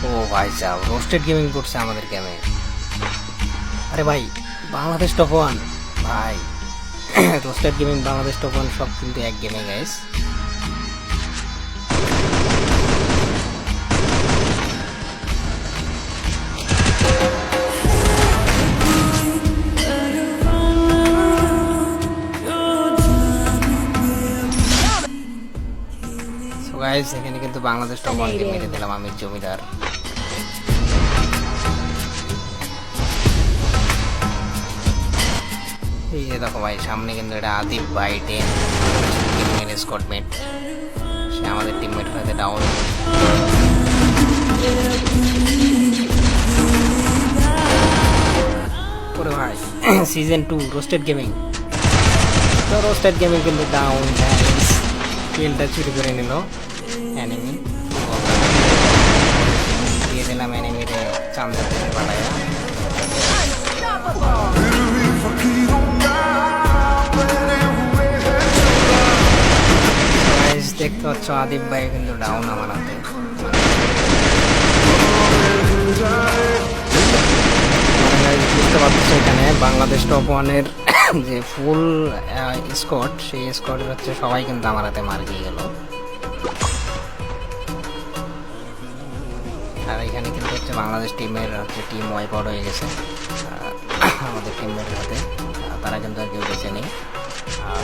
ও ভাই সাহেব, roasted gaming করছে আমাদের গেমে। আরে ভাই, বাংলাদেশ টপ ওয়ান ভাই। Roasted gaming, Bangladesh top one সব কিন্তু এক গেমে গাইস। সো গাইস, এখানে কিন্তু বাংলাদেশ টপ ওয়ান কে মেরে দিলাম আমি, জমিদার। এই যে দেখো ভাই, সামনে কিন্তু এটা আদিব ভাই 10 টিমের স্কটমেট, সে আমাদের টিমমেট হতে ডাউন। ওরে ভাই, সিজন 2 রোস্টেড গেমিং। তো রোস্টেড গেমিং কিন্তু ডাউন, কিলটা চুরি করে নিল এনিমি। দিয়ে দিলাম এনিমিরে চান্দের থেকে পাঠায়া। দেখতে পাচ্ছ আদিব ভাই কিন্তু ডাউন আমার হাতে। বুঝতে পারছো এখানে বাংলাদেশ টপ ওয়ানের যে ফুল স্কোয়াড, সেই স্কোয়াডের হচ্ছে সবাই কিন্তু আমার হাতে মার গিয়ে গেল। আর এখানে কিন্তু হচ্ছে বাংলাদেশ টিমের হচ্ছে টিম ওয়াইপ আউট হয়ে গেছে আমাদের টিমের হাতে। তারা কিন্তু আর কেউ বেঁচে নেই। আর